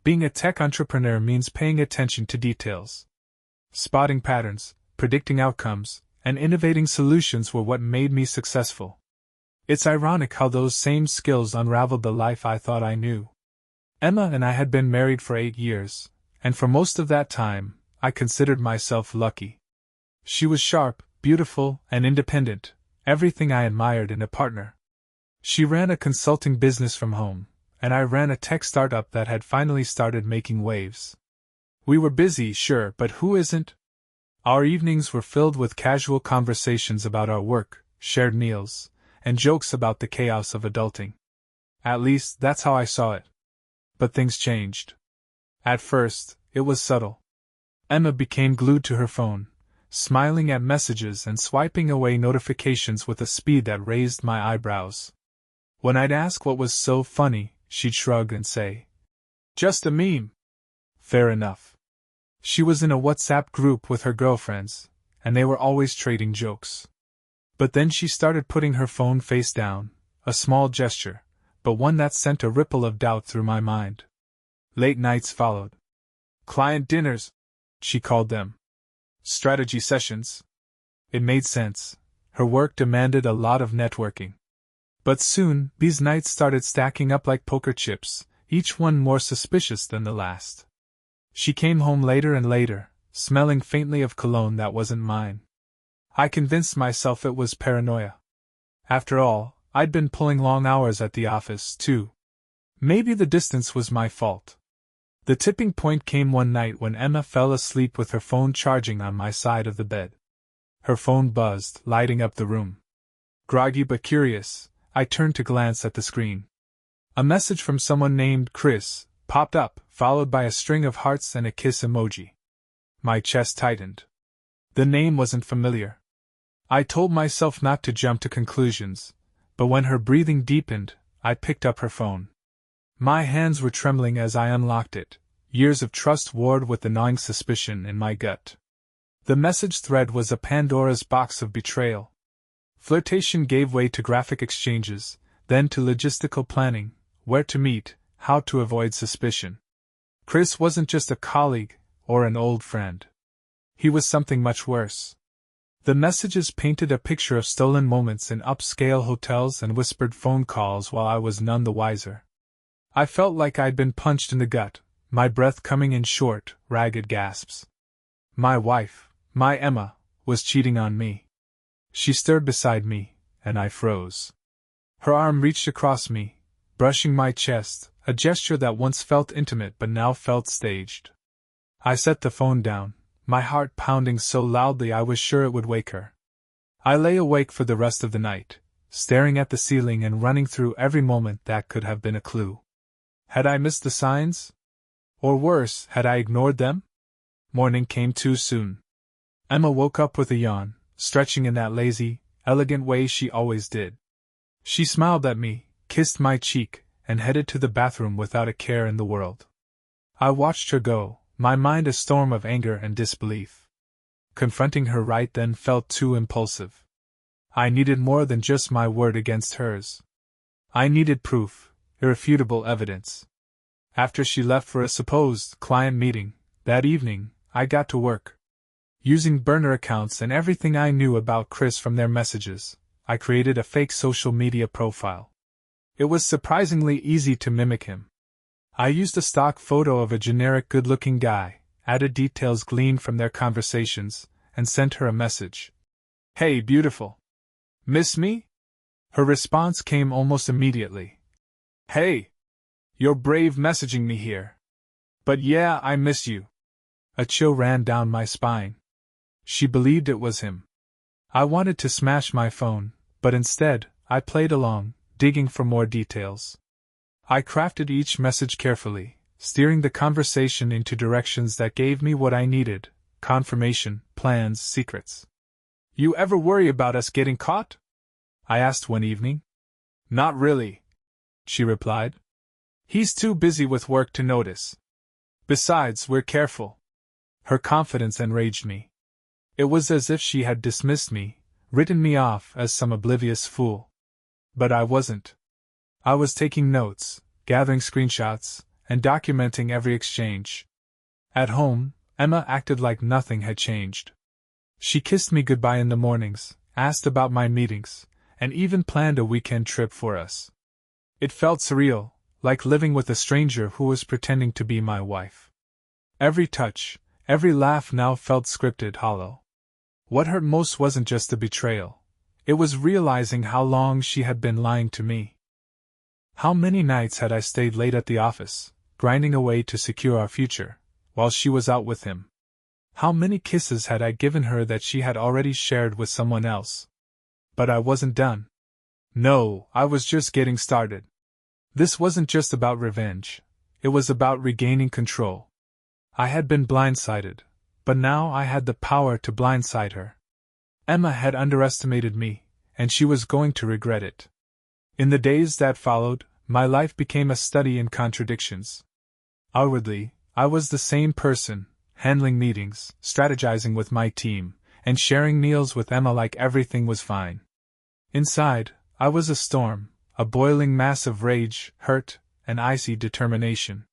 Being a tech entrepreneur means paying attention to details. Spotting patterns, predicting outcomes, and innovating solutions were what made me successful. It's ironic how those same skills unraveled the life I thought I knew. Emma and I had been married for 8 years, and for most of that time, I considered myself lucky. She was sharp, beautiful, and independent, everything I admired in a partner. She ran a consulting business from home, and I ran a tech startup that had finally started making waves. We were busy, sure, but who isn't? Our evenings were filled with casual conversations about our work, shared meals, and jokes about the chaos of adulting. At least, that's how I saw it. But things changed. At first, it was subtle. Emma became glued to her phone, smiling at messages and swiping away notifications with a speed that raised my eyebrows. When I'd ask what was so funny, she'd shrug and say, "Just a meme." Fair enough. She was in a WhatsApp group with her girlfriends, and they were always trading jokes. But then she started putting her phone face down, a small gesture, but one that sent a ripple of doubt through my mind. Late nights followed. Client dinners, she called them. Strategy sessions. It made sense. Her work demanded a lot of networking. But soon, these nights started stacking up like poker chips, each one more suspicious than the last. She came home later and later, smelling faintly of cologne that wasn't mine. I convinced myself it was paranoia. After all, I'd been pulling long hours at the office, too. Maybe the distance was my fault. The tipping point came one night when Emma fell asleep with her phone charging on my side of the bed. Her phone buzzed, lighting up the room. Groggy but curious, I turned to glance at the screen. A message from someone named Chris popped up, followed by a string of hearts and a kiss emoji. My chest tightened. The name wasn't familiar. I told myself not to jump to conclusions, but when her breathing deepened, I picked up her phone. My hands were trembling as I unlocked it, years of trust warred with the gnawing suspicion in my gut. The message thread was a Pandora's box of betrayal. Flirtation gave way to graphic exchanges, then to logistical planning, where to meet, how to avoid suspicion. Chris wasn't just a colleague or an old friend. He was something much worse. The messages painted a picture of stolen moments in upscale hotels and whispered phone calls while I was none the wiser. I felt like I'd been punched in the gut, my breath coming in short, ragged gasps. My wife, my Emma, was cheating on me. She stirred beside me, and I froze. Her arm reached across me, brushing my chest, a gesture that once felt intimate but now felt staged. I set the phone down, my heart pounding so loudly I was sure it would wake her. I lay awake for the rest of the night, staring at the ceiling and running through every moment that could have been a clue. Had I missed the signs? Or worse, had I ignored them? Morning came too soon. Emma woke up with a yawn, stretching in that lazy, elegant way she always did. She smiled at me, kissed my cheek, and headed to the bathroom without a care in the world. I watched her go, my mind a storm of anger and disbelief. Confronting her right then felt too impulsive. I needed more than just my word against hers. I needed proof, irrefutable evidence. After she left for a supposed client meeting, that evening, I got to work. Using burner accounts and everything I knew about Chris from their messages, I created a fake social media profile. It was surprisingly easy to mimic him. I used a stock photo of a generic good-looking guy, added details gleaned from their conversations, and sent her a message. "Hey, beautiful. Miss me?" Her response came almost immediately. "Hey! You're brave messaging me here. But yeah, I miss you." A chill ran down my spine. She believed it was him. I wanted to smash my phone, but instead, I played along, digging for more details. I crafted each message carefully, steering the conversation into directions that gave me what I needed: confirmation, plans, secrets. "You ever worry about us getting caught?" I asked one evening. "Not really," she replied. "He's too busy with work to notice. Besides, we're careful." Her confidence enraged me. It was as if she had dismissed me, written me off as some oblivious fool. But I wasn't. I was taking notes, gathering screenshots, and documenting every exchange. At home, Emma acted like nothing had changed. She kissed me goodbye in the mornings, asked about my meetings, and even planned a weekend trip for us. It felt surreal, like living with a stranger who was pretending to be my wife. Every touch, every laugh now felt scripted, hollow. What hurt most wasn't just the betrayal. It was realizing how long she had been lying to me. How many nights had I stayed late at the office, grinding away to secure our future, while she was out with him? How many kisses had I given her that she had already shared with someone else? But I wasn't done. No, I was just getting started. This wasn't just about revenge. It was about regaining control. I had been blindsided, but now I had the power to blindside her. Emma had underestimated me, and she was going to regret it. In the days that followed, my life became a study in contradictions. Outwardly, I was the same person, handling meetings, strategizing with my team, and sharing meals with Emma like everything was fine. Inside, I was a storm, a boiling mass of rage, hurt, and icy determination.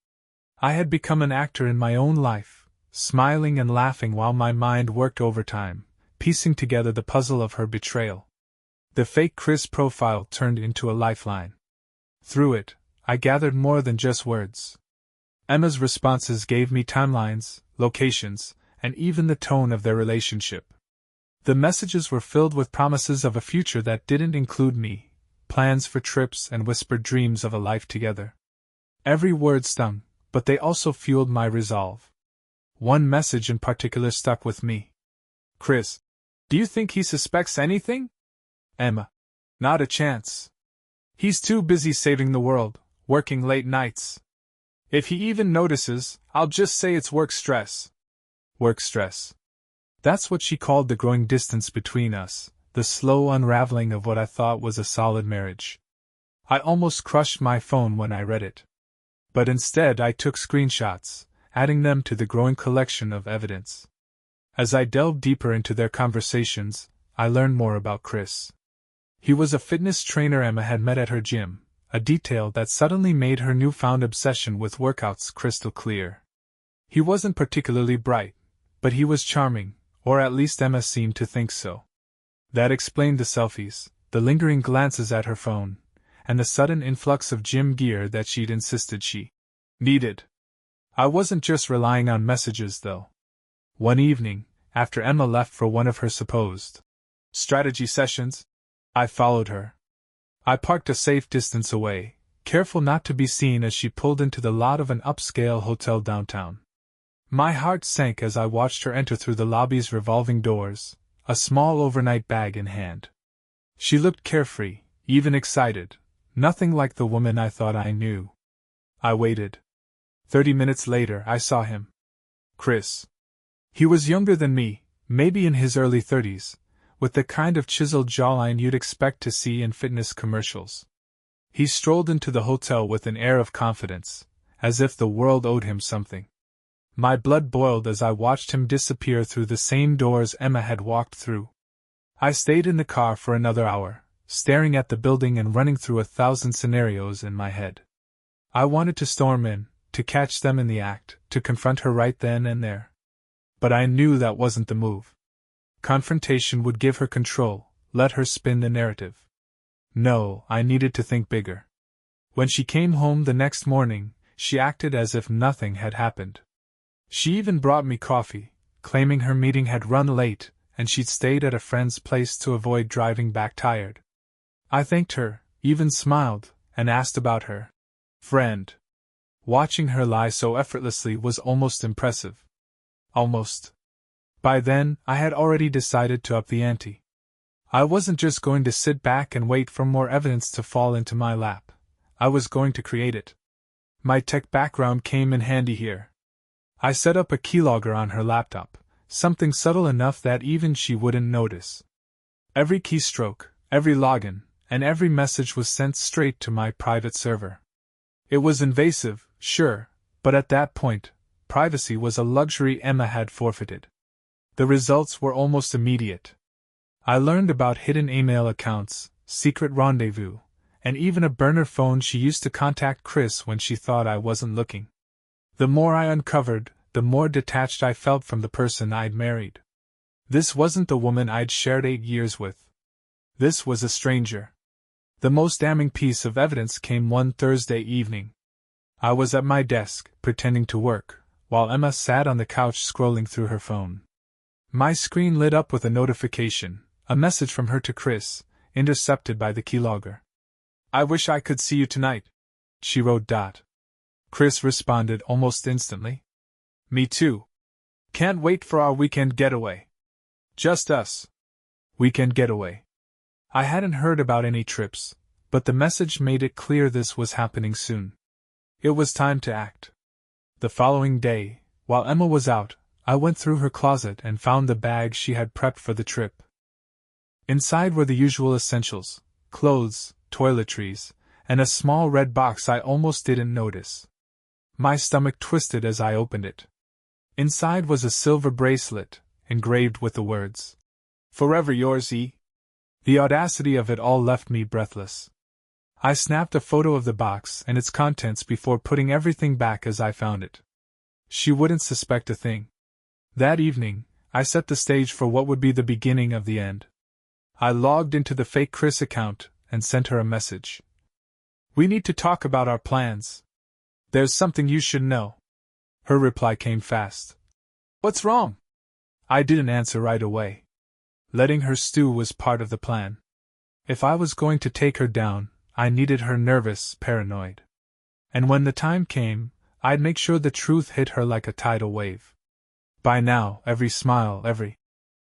I had become an actor in my own life, smiling and laughing while my mind worked overtime, piecing together the puzzle of her betrayal. The fake Chris profile turned into a lifeline. Through it, I gathered more than just words. Emma's responses gave me timelines, locations, and even the tone of their relationship. The messages were filled with promises of a future that didn't include me, plans for trips and whispered dreams of a life together. Every word stung, but they also fueled my resolve. One message in particular stuck with me. Chris, do you think he suspects anything? Emma, not a chance. He's too busy saving the world, working late nights. If he even notices, I'll just say it's work stress. Work stress. That's what she called the growing distance between us, the slow unraveling of what I thought was a solid marriage. I almost crushed my phone when I read it. But instead I took screenshots, adding them to the growing collection of evidence. As I delved deeper into their conversations, I learned more about Chris. He was a fitness trainer Emma had met at her gym, a detail that suddenly made her newfound obsession with workouts crystal clear. He wasn't particularly bright, but he was charming, or at least Emma seemed to think so. That explained the selfies, the lingering glances at her phone, and the sudden influx of gym gear that she'd insisted she needed. I wasn't just relying on messages, though. One evening, after Emma left for one of her supposed strategy sessions, I followed her. I parked a safe distance away, careful not to be seen as she pulled into the lot of an upscale hotel downtown. My heart sank as I watched her enter through the lobby's revolving doors, a small overnight bag in hand. She looked carefree, even excited, nothing like the woman I thought I knew. I waited. 30 minutes later I saw him. Chris. He was younger than me, maybe in his early 30s, with the kind of chiseled jawline you'd expect to see in fitness commercials. He strolled into the hotel with an air of confidence, as if the world owed him something. My blood boiled as I watched him disappear through the same doors Emma had walked through. I stayed in the car for another hour, staring at the building and running through 1,000 scenarios in my head. I wanted to storm in, to catch them in the act, to confront her right then and there. But I knew that wasn't the move. Confrontation would give her control, let her spin the narrative. No, I needed to think bigger. When she came home the next morning, she acted as if nothing had happened. She even brought me coffee, claiming her meeting had run late and she'd stayed at a friend's place to avoid driving back tired. I thanked her, even smiled, and asked about her friend. Watching her lie so effortlessly was almost impressive. Almost. By then, I had already decided to up the ante. I wasn't just going to sit back and wait for more evidence to fall into my lap. I was going to create it. My tech background came in handy here. I set up a keylogger on her laptop, something subtle enough that even she wouldn't notice. Every keystroke, every login, and every message was sent straight to my private server. It was invasive, sure, but at that point, privacy was a luxury Emma had forfeited. The results were almost immediate. I learned about hidden email accounts, secret rendezvous, and even a burner phone she used to contact Chris when she thought I wasn't looking. The more I uncovered, the more detached I felt from the person I'd married. This wasn't the woman I'd shared 8 years with. This was a stranger. The most damning piece of evidence came one Thursday evening. I was at my desk, pretending to work, while Emma sat on the couch scrolling through her phone. My screen lit up with a notification, a message from her to Chris, intercepted by the keylogger. "I wish I could see you tonight," she wrote. Chris responded almost instantly. "Me too. Can't wait for our weekend getaway. Just us. Weekend getaway." I hadn't heard about any trips, but the message made it clear this was happening soon. It was time to act. The following day, while Emma was out, I went through her closet and found the bag she had prepped for the trip. Inside were the usual essentials: clothes, toiletries, and a small red box I almost didn't notice. My stomach twisted as I opened it. Inside was a silver bracelet, engraved with the words, "Forever yours, E." The audacity of it all left me breathless. I snapped a photo of the box and its contents before putting everything back as I found it. She wouldn't suspect a thing. That evening, I set the stage for what would be the beginning of the end. I logged into the fake Chris account and sent her a message. "We need to talk about our plans. There's something you should know." Her reply came fast. "What's wrong?" I didn't answer right away. Letting her stew was part of the plan. If I was going to take her down, I needed her nervous, paranoid. And when the time came, I'd make sure the truth hit her like a tidal wave. By now, every smile, every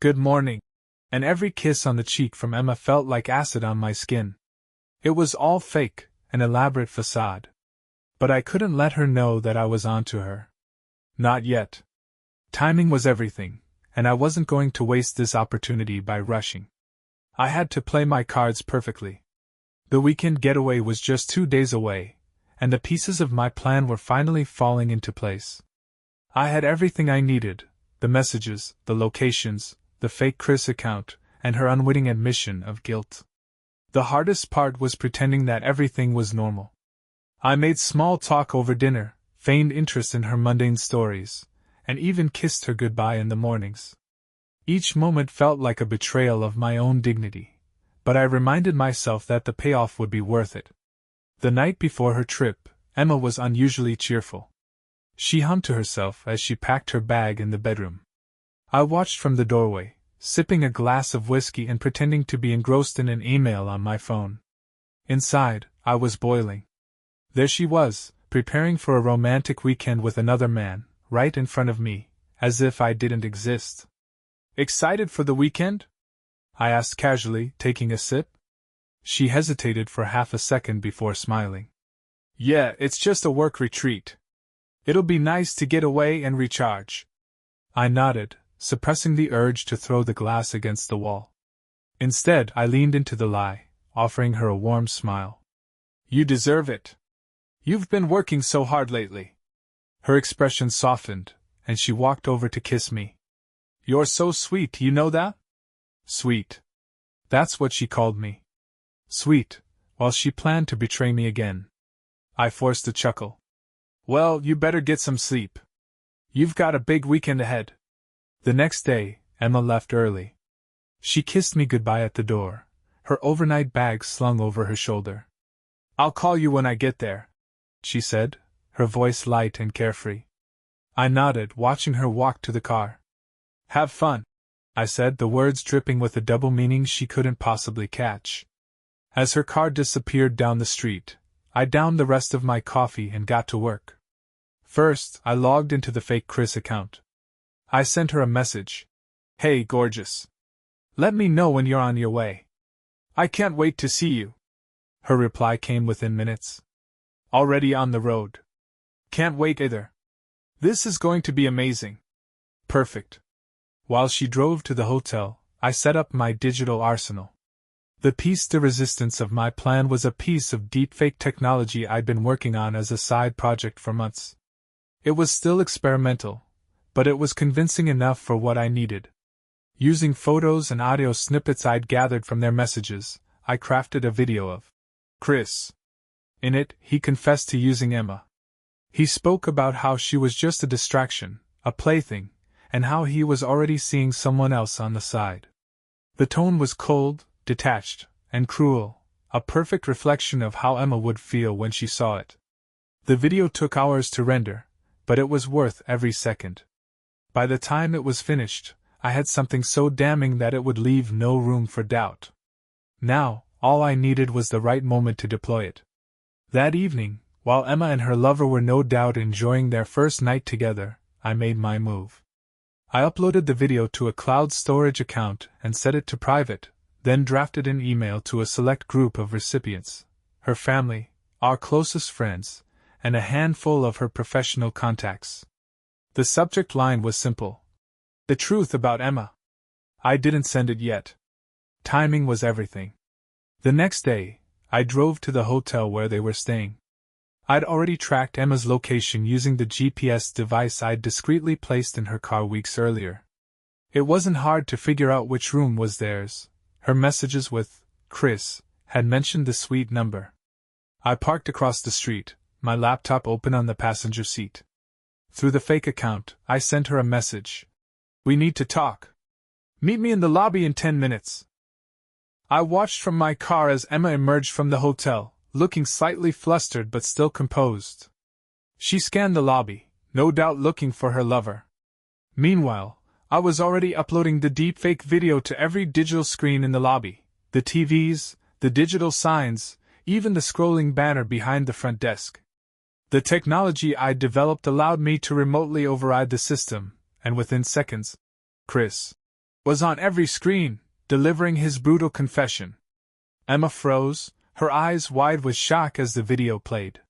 "good morning," and every kiss on the cheek from Emma felt like acid on my skin. It was all fake, an elaborate facade. But I couldn't let her know that I was onto her. Not yet. Timing was everything, and I wasn't going to waste this opportunity by rushing. I had to play my cards perfectly. The weekend getaway was just 2 days away, and the pieces of my plan were finally falling into place. I had everything I needed: the messages, the locations, the fake Chris account, and her unwitting admission of guilt. The hardest part was pretending that everything was normal. I made small talk over dinner, feigned interest in her mundane stories, and even kissed her goodbye in the mornings. Each moment felt like a betrayal of my own dignity, but I reminded myself that the payoff would be worth it. The night before her trip, Emma was unusually cheerful. She hummed to herself as she packed her bag in the bedroom. I watched from the doorway, sipping a glass of whiskey and pretending to be engrossed in an email on my phone. Inside, I was boiling. There she was, preparing for a romantic weekend with another man, right in front of me, as if I didn't exist. "Excited for the weekend?" I asked casually, taking a sip. She hesitated for half a second before smiling. "Yeah, it's just a work retreat. It'll be nice to get away and recharge." I nodded, suppressing the urge to throw the glass against the wall. Instead, I leaned into the lie, offering her a warm smile. "You deserve it. You've been working so hard lately." Her expression softened, and she walked over to kiss me. "You're so sweet, you know that?" Sweet. That's what she called me. Sweet, while she planned to betray me again. I forced a chuckle. "Well, you better get some sleep. You've got a big weekend ahead." The next day, Emma left early. She kissed me goodbye at the door, her overnight bag slung over her shoulder. "I'll call you when I get there," she said, her voice light and carefree. I nodded, watching her walk to the car. "Have fun," I said, the words dripping with a double meaning she couldn't possibly catch. As her car disappeared down the street, I downed the rest of my coffee and got to work. First, I logged into the fake Chris account. I sent her a message. "Hey, gorgeous. Let me know when you're on your way. I can't wait to see you." Her reply came within minutes. "Already on the road. Can't wait either. This is going to be amazing." Perfect. While she drove to the hotel, I set up my digital arsenal. The piece de resistance of my plan was a piece of deepfake technology I'd been working on as a side project for months. It was still experimental, but it was convincing enough for what I needed. Using photos and audio snippets I'd gathered from their messages, I crafted a video of Chris. In it, he confessed to using Emma. He spoke about how she was just a distraction, a plaything, and how he was already seeing someone else on the side. The tone was cold, detached, and cruel, a perfect reflection of how Emma would feel when she saw it. The video took hours to render, but it was worth every second. By the time it was finished, I had something so damning that it would leave no room for doubt. Now, all I needed was the right moment to deploy it. That evening, while Emma and her lover were no doubt enjoying their first night together, I made my move. I uploaded the video to a cloud storage account and set it to private, then drafted an email to a select group of recipients, her family, our closest friends, and a handful of her professional contacts. The subject line was simple: the truth about Emma. I didn't send it yet. Timing was everything. The next day, I drove to the hotel where they were staying. I'd already tracked Emma's location using the GPS device I'd discreetly placed in her car weeks earlier. It wasn't hard to figure out which room was theirs. Her messages with Chris had mentioned the suite number. I parked across the street, my laptop open on the passenger seat. Through the fake account, I sent her a message. "We need to talk. Meet me in the lobby in 10 minutes. I watched from my car as Emma emerged from the hotel, looking slightly flustered but still composed. She scanned the lobby, no doubt looking for her lover. Meanwhile, I was already uploading the deepfake video to every digital screen in the lobby, the TVs, the digital signs, even the scrolling banner behind the front desk. The technology I'd developed allowed me to remotely override the system, and within seconds, Chris was on every screen, delivering his brutal confession. Emma froze, her eyes wide with shock as the video played.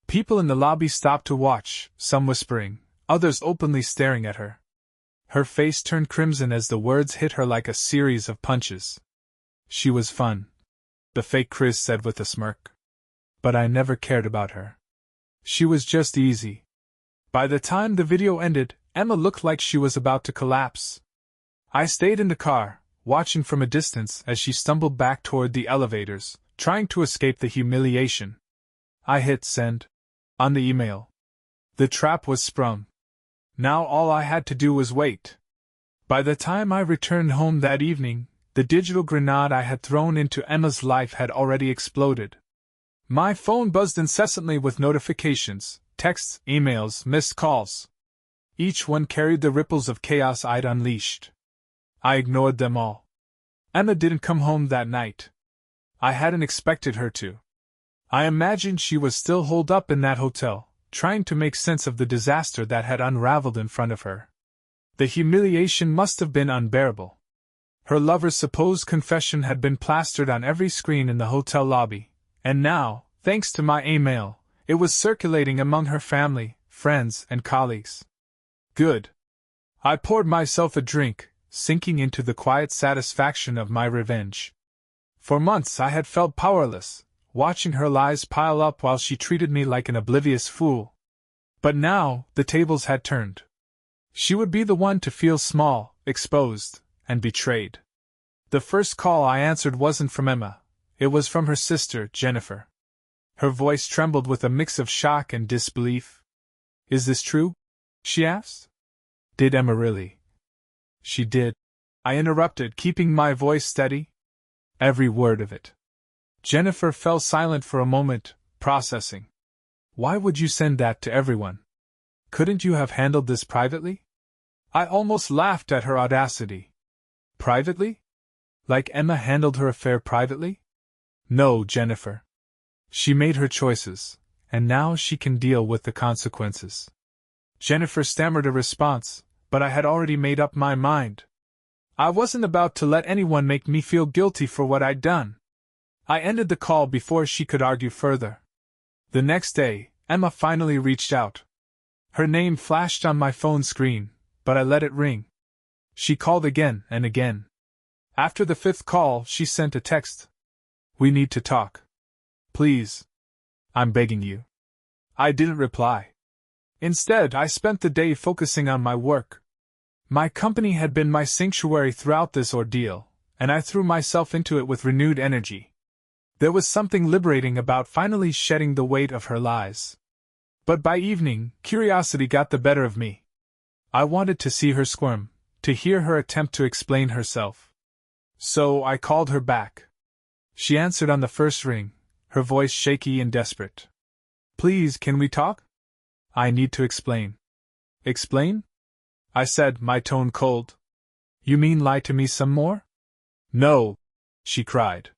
People in the lobby stopped to watch, some whispering, others openly staring at her. Her face turned crimson as the words hit her like a series of punches. "She was fun," the fake Chris said with a smirk. "But I never cared about her. She was just easy." By the time the video ended, Emma looked like she was about to collapse. I stayed in the car, watching from a distance as she stumbled back toward the elevators, trying to escape the humiliation. I hit send on the email. The trap was sprung. Now all I had to do was wait. By the time I returned home that evening, the digital grenade I had thrown into Emma's life had already exploded. My phone buzzed incessantly with notifications, texts, emails, missed calls. Each one carried the ripples of chaos I'd unleashed. I ignored them all. Emma didn't come home that night. I hadn't expected her to. I imagined she was still holed up in that hotel, trying to make sense of the disaster that had unraveled in front of her. The humiliation must have been unbearable. Her lover's supposed confession had been plastered on every screen in the hotel lobby, and now, thanks to my email, it was circulating among her family, friends, and colleagues. Good. I poured myself a drink, sinking into the quiet satisfaction of my revenge. For months I had felt powerless, watching her lies pile up while she treated me like an oblivious fool. But now, the tables had turned. She would be the one to feel small, exposed, and betrayed. The first call I answered wasn't from Emma. It was from her sister, Jennifer. Her voice trembled with a mix of shock and disbelief. "Is this true?" she asked. "Did Emma really?" "She did," I interrupted, keeping my voice steady. "Every word of it." Jennifer fell silent for a moment, processing. "Why would you send that to everyone? Couldn't you have handled this privately?" I almost laughed at her audacity. Privately? Like Emma handled her affair privately? No, Jennifer. She made her choices, and now she can deal with the consequences. Jennifer stammered a response, but I had already made up my mind. I wasn't about to let anyone make me feel guilty for what I'd done. I ended the call before she could argue further. The next day, Emma finally reached out. Her name flashed on my phone screen, but I let it ring. She called again and again. After the fifth call, she sent a text. "We need to talk. Please. I'm begging you." I didn't reply. Instead, I spent the day focusing on my work. My company had been my sanctuary throughout this ordeal, and I threw myself into it with renewed energy. There was something liberating about finally shedding the weight of her lies. But by evening, curiosity got the better of me. I wanted to see her squirm, to hear her attempt to explain herself. So I called her back. She answered on the first ring, her voice shaky and desperate. "Please, can we talk? I need to explain." "Explain?" I said, my tone cold. "You mean lie to me some more?" "No," she cried.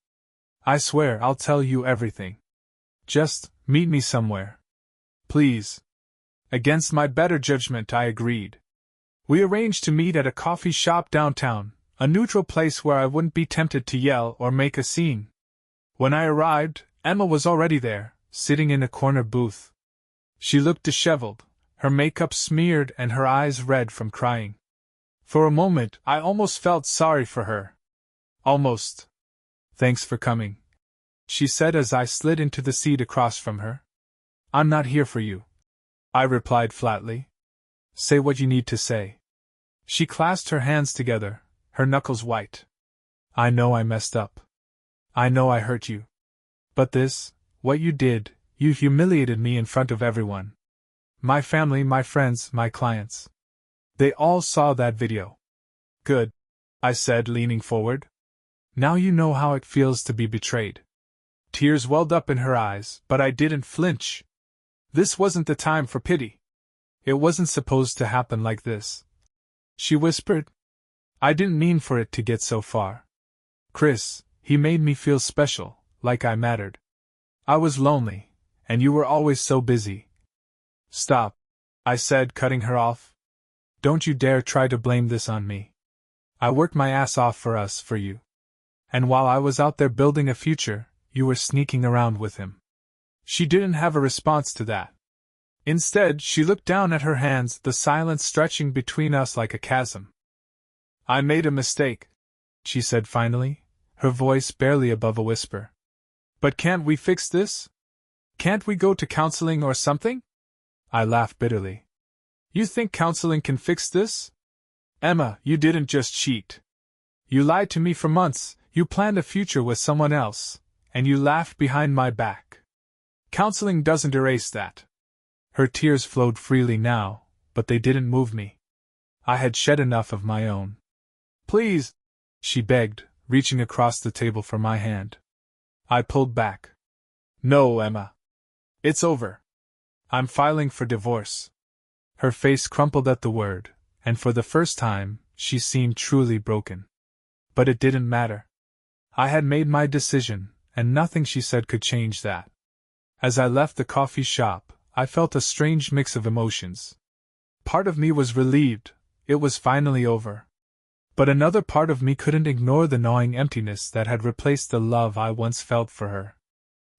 "I swear I'll tell you everything. Just meet me somewhere. Please." Against my better judgment, I agreed. We arranged to meet at a coffee shop downtown, a neutral place where I wouldn't be tempted to yell or make a scene. When I arrived, Emma was already there, sitting in a corner booth. She looked disheveled, her makeup smeared and her eyes red from crying. For a moment, I almost felt sorry for her. Almost. "Thanks for coming," she said as I slid into the seat across from her. "I'm not here for you," I replied flatly. "Say what you need to say." She clasped her hands together, her knuckles white. "I know I messed up. I know I hurt you. But this, what you did, you humiliated me in front of everyone. My family, my friends, my clients. They all saw that video." "Good," I said, leaning forward. "Now you know how it feels to be betrayed." Tears welled up in her eyes, but I didn't flinch. This wasn't the time for pity. It wasn't supposed to happen like this. She whispered. "I didn't mean for it to get so far. Chris, he made me feel special, like I mattered. I was lonely, and you were always so busy." "Stop," I said, cutting her off. "Don't you dare try to blame this on me. I worked my ass off for us, for you. And while I was out there building a future, you were sneaking around with him." She didn't have a response to that. Instead, she looked down at her hands, the silence stretching between us like a chasm. "I made a mistake," she said finally, her voice barely above a whisper. "But can't we fix this? Can't we go to counseling or something?" I laughed bitterly. "You think counseling can fix this? Emma, you didn't just cheat. You lied to me for months, you planned a future with someone else, and you laughed behind my back. Counseling doesn't erase that." Her tears flowed freely now, but they didn't move me. I had shed enough of my own. "Please," she begged, reaching across the table for my hand. I pulled back. "No, Emma. It's over. I'm filing for divorce." Her face crumpled at the word, and for the first time, she seemed truly broken. But it didn't matter. I had made my decision, and nothing she said could change that. As I left the coffee shop, I felt a strange mix of emotions. Part of me was relieved, it was finally over. But another part of me couldn't ignore the gnawing emptiness that had replaced the love I once felt for her.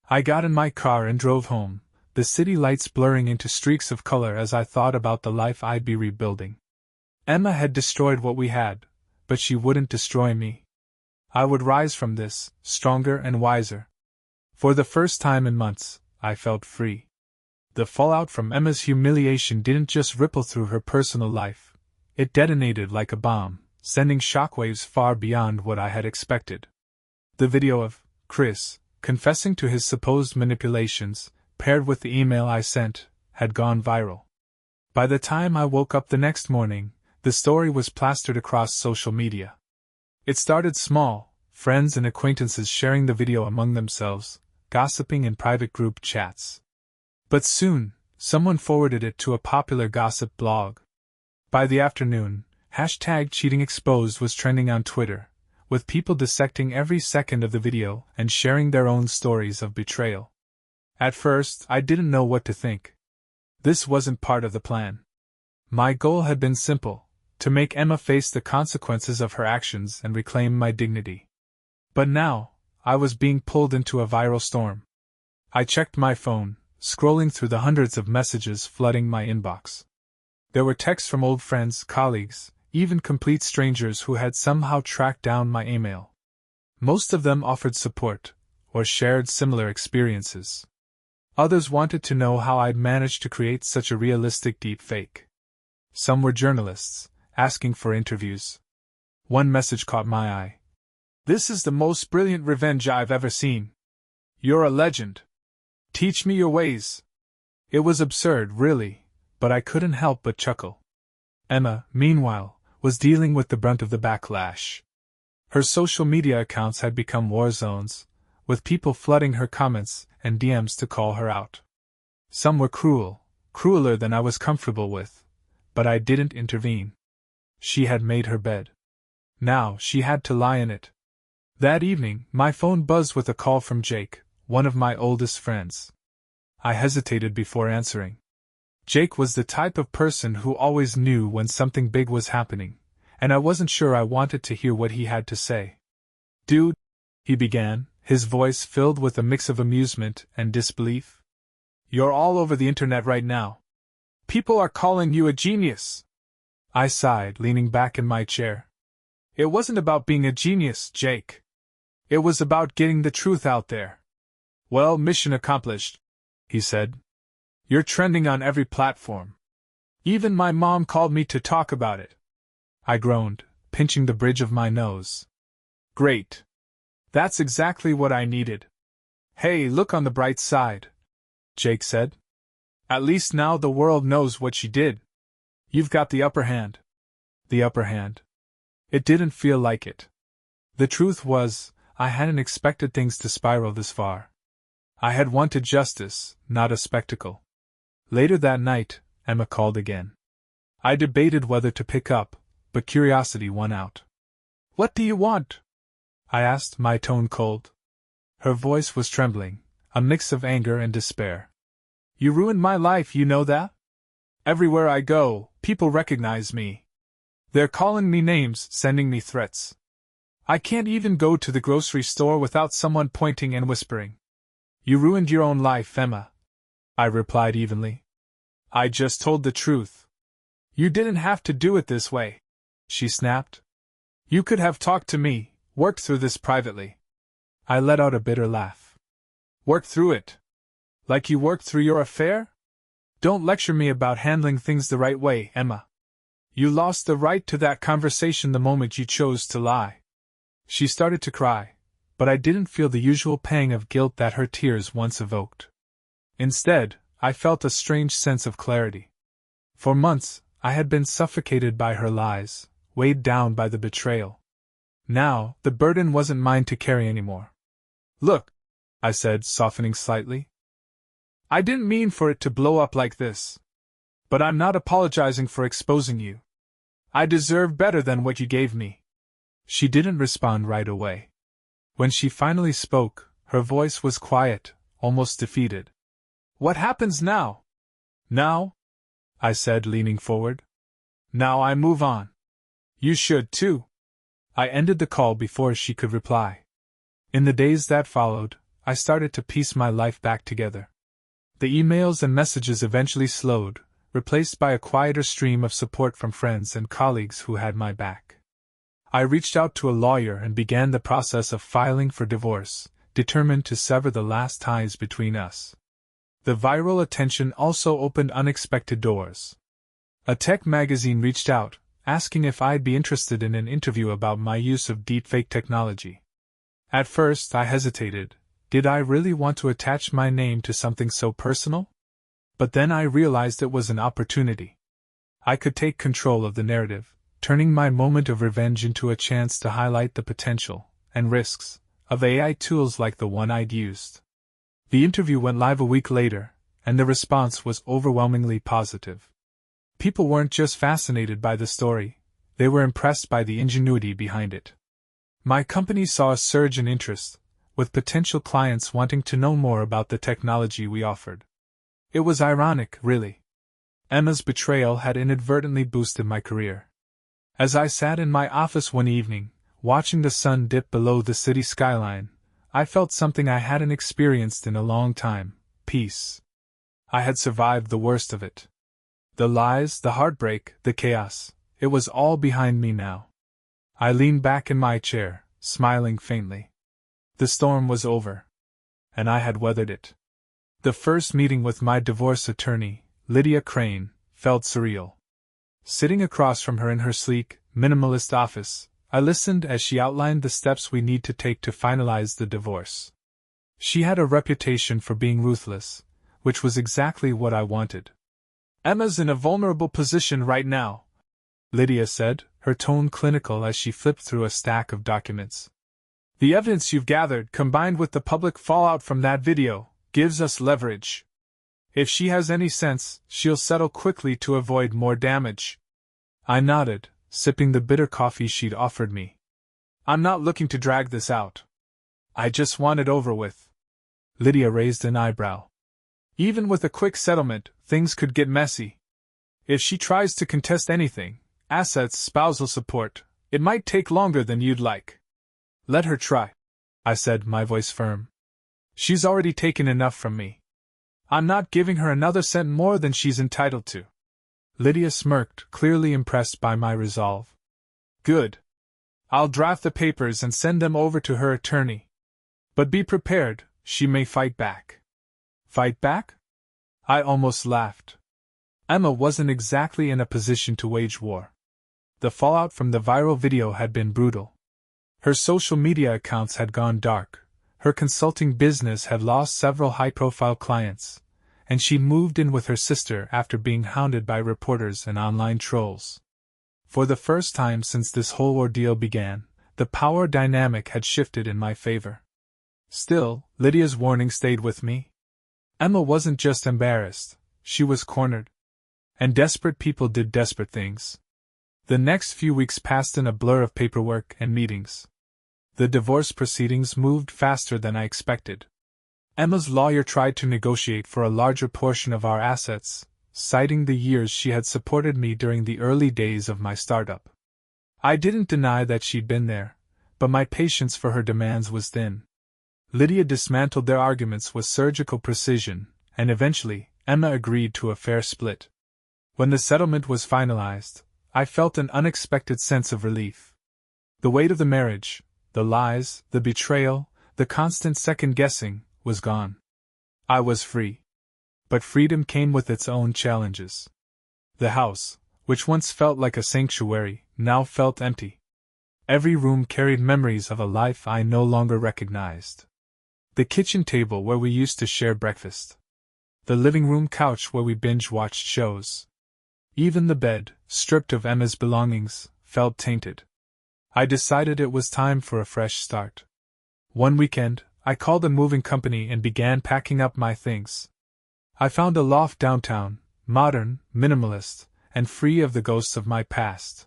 I got in my car and drove home, the city lights blurring into streaks of color as I thought about the life I'd be rebuilding. Emma had destroyed what we had, but she wouldn't destroy me. I would rise from this, stronger and wiser. For the first time in months, I felt free. The fallout from Emma's humiliation didn't just ripple through her personal life, it detonated like a bomb, sending shockwaves far beyond what I had expected. The video of Chris confessing to his supposed manipulations, paired with the email I sent, had gone viral. By the time I woke up the next morning, the story was plastered across social media. It started small, friends and acquaintances sharing the video among themselves, gossiping in private group chats. But soon, someone forwarded it to a popular gossip blog. By the afternoon, #CheatingExposed was trending on Twitter, with people dissecting every second of the video and sharing their own stories of betrayal. At first, I didn't know what to think. This wasn't part of the plan. My goal had been simple: to make Emma face the consequences of her actions and reclaim my dignity. But now, I was being pulled into a viral storm. I checked my phone, scrolling through the hundreds of messages flooding my inbox. There were texts from old friends, colleagues, even complete strangers who had somehow tracked down my email. Most of them offered support, or shared similar experiences. Others wanted to know how I'd managed to create such a realistic deepfake. Some were journalists, asking for interviews. One message caught my eye. "This is the most brilliant revenge I've ever seen. You're a legend. Teach me your ways. It was absurd, really, but I couldn't help but chuckle. Emma, meanwhile, was dealing with the brunt of the backlash. Her social media accounts had become war zones, with people flooding her comments and DMs to call her out. Some were crueler than I was comfortable with, but I didn't intervene. She had made her bed. Now she had to lie in it. That evening, my phone buzzed with a call from Jake, one of my oldest friends. I hesitated before answering. Jake was the type of person who always knew when something big was happening, and I wasn't sure I wanted to hear what he had to say. "Dude," he began, his voice filled with a mix of amusement and disbelief. "You're all over the internet right now. People are calling you a genius." I sighed, leaning back in my chair. "It wasn't about being a genius, Jake. It was about getting the truth out there." "Well, mission accomplished," he said. "You're trending on every platform. Even my mom called me to talk about it." I groaned, pinching the bridge of my nose. "Great. That's exactly what I needed." "Hey, look on the bright side," Jake said. "At least now the world knows what you did. You've got the upper hand." The upper hand. It didn't feel like it. The truth was, I hadn't expected things to spiral this far. I had wanted justice, not a spectacle. Later that night, Emma called again. I debated whether to pick up, but curiosity won out. "What do you want?" I asked, my tone cold. Her voice was trembling, a mix of anger and despair. "You ruined my life, you know that? Everywhere I go, people recognize me. They're calling me names, sending me threats. I can't even go to the grocery store without someone pointing and whispering." "You ruined your own life, Emma," I replied evenly. "I just told the truth." "You didn't have to do it this way," she snapped. "You could have talked to me, worked through this privately." I let out a bitter laugh. "Worked through it? Like you worked through your affair? Don't lecture me about handling things the right way, Emma. You lost the right to that conversation the moment you chose to lie." She started to cry, but I didn't feel the usual pang of guilt that her tears once evoked. Instead, I felt a strange sense of clarity. For months, I had been suffocated by her lies, weighed down by the betrayal. Now, the burden wasn't mine to carry anymore. "Look," I said, softening slightly. "I didn't mean for it to blow up like this. But I'm not apologizing for exposing you. I deserve better than what you gave me." She didn't respond right away. When she finally spoke, her voice was quiet, almost defeated. "What happens now?" "Now?" I said, leaning forward. "Now I move on. You should too." I ended the call before she could reply. In the days that followed, I started to piece my life back together. The emails and messages eventually slowed, replaced by a quieter stream of support from friends and colleagues who had my back. I reached out to a lawyer and began the process of filing for divorce, determined to sever the last ties between us. The viral attention also opened unexpected doors. A tech magazine reached out, asking if I'd be interested in an interview about my use of deepfake technology. At first, I hesitated. Did I really want to attach my name to something so personal? But then I realized it was an opportunity. I could take control of the narrative, turning my moment of revenge into a chance to highlight the potential and risks of AI tools like the one I'd used. The interview went live a week later, and the response was overwhelmingly positive. People weren't just fascinated by the story, they were impressed by the ingenuity behind it. My company saw a surge in interest, with potential clients wanting to know more about the technology we offered. It was ironic, really. Emma's betrayal had inadvertently boosted my career. As I sat in my office one evening, watching the sun dip below the city skyline, I felt something I hadn't experienced in a long time: peace. I had survived the worst of it. The lies, the heartbreak, the chaos, it was all behind me now. I leaned back in my chair, smiling faintly. The storm was over. And I had weathered it. The first meeting with my divorce attorney, Lydia Crane, felt surreal. Sitting across from her in her sleek, minimalist office, I listened as she outlined the steps we need to take to finalize the divorce. She had a reputation for being ruthless, which was exactly what I wanted. Emma's in a vulnerable position right now, Lydia said, her tone clinical as she flipped through a stack of documents. The evidence you've gathered, combined with the public fallout from that video, gives us leverage. If she has any sense, she'll settle quickly to avoid more damage. I nodded, sipping the bitter coffee she'd offered me. I'm not looking to drag this out. I just want it over with. Lydia raised an eyebrow. Even with a quick settlement, things could get messy. If she tries to contest anything, assets, spousal support, it might take longer than you'd like. Let her try, I said, my voice firm. She's already taken enough from me. I'm not giving her another cent more than she's entitled to. Lydia smirked, clearly impressed by my resolve. Good. I'll draft the papers and send them over to her attorney. But be prepared, she may fight back. Fight back? I almost laughed. Emma wasn't exactly in a position to wage war. The fallout from the viral video had been brutal. Her social media accounts had gone dark, her consulting business had lost several high-profile clients, and she moved in with her sister after being hounded by reporters and online trolls. For the first time since this whole ordeal began, the power dynamic had shifted in my favor. Still, Lydia's warning stayed with me. Emma wasn't just embarrassed, she was cornered. And desperate people did desperate things. The next few weeks passed in a blur of paperwork and meetings. The divorce proceedings moved faster than I expected. Emma's lawyer tried to negotiate for a larger portion of our assets, citing the years she had supported me during the early days of my startup. I didn't deny that she'd been there, but my patience for her demands was thin. Lydia dismantled their arguments with surgical precision, and eventually, Emma agreed to a fair split. When the settlement was finalized, I felt an unexpected sense of relief. The weight of the marriage, the lies, the betrayal, the constant second-guessing, was gone. I was free. But freedom came with its own challenges. The house, which once felt like a sanctuary, now felt empty. Every room carried memories of a life I no longer recognized. The kitchen table where we used to share breakfast. The living room couch where we binge-watched shows. Even the bed, stripped of Emma's belongings, felt tainted. I decided it was time for a fresh start. One weekend, I called a moving company and began packing up my things. I found a loft downtown, modern, minimalist, and free of the ghosts of my past.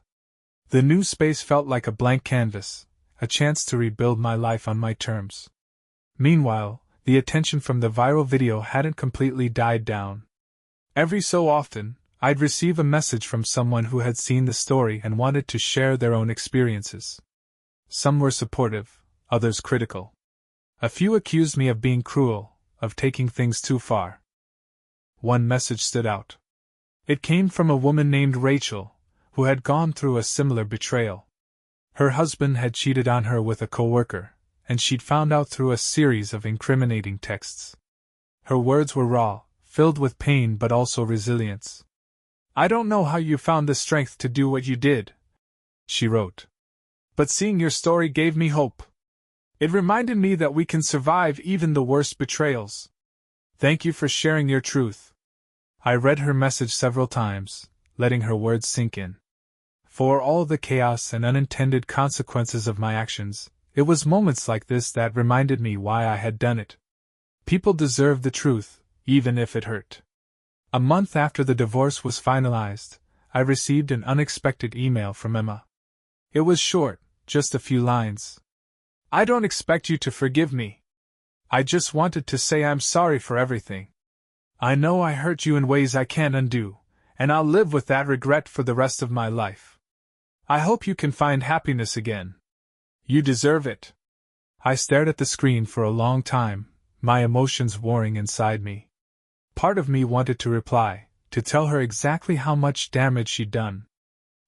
The new space felt like a blank canvas, a chance to rebuild my life on my terms. Meanwhile, the attention from the viral video hadn't completely died down. Every so often, I'd receive a message from someone who had seen the story and wanted to share their own experiences. Some were supportive, others critical. A few accused me of being cruel, of taking things too far. One message stood out. It came from a woman named Rachel, who had gone through a similar betrayal. Her husband had cheated on her with a coworker, and she'd found out through a series of incriminating texts. Her words were raw, filled with pain but also resilience. "I don't know how you found the strength to do what you did," she wrote. "But seeing your story gave me hope. It reminded me that we can survive even the worst betrayals. Thank you for sharing your truth." I read her message several times, letting her words sink in. For all the chaos and unintended consequences of my actions, it was moments like this that reminded me why I had done it. People deserve the truth, even if it hurt. A month after the divorce was finalized, I received an unexpected email from Emma. It was short, just a few lines. "I don't expect you to forgive me. I just wanted to say I'm sorry for everything. I know I hurt you in ways I can't undo, and I'll live with that regret for the rest of my life. I hope you can find happiness again. You deserve it." I stared at the screen for a long time, my emotions warring inside me. Part of me wanted to reply, to tell her exactly how much damage she'd done.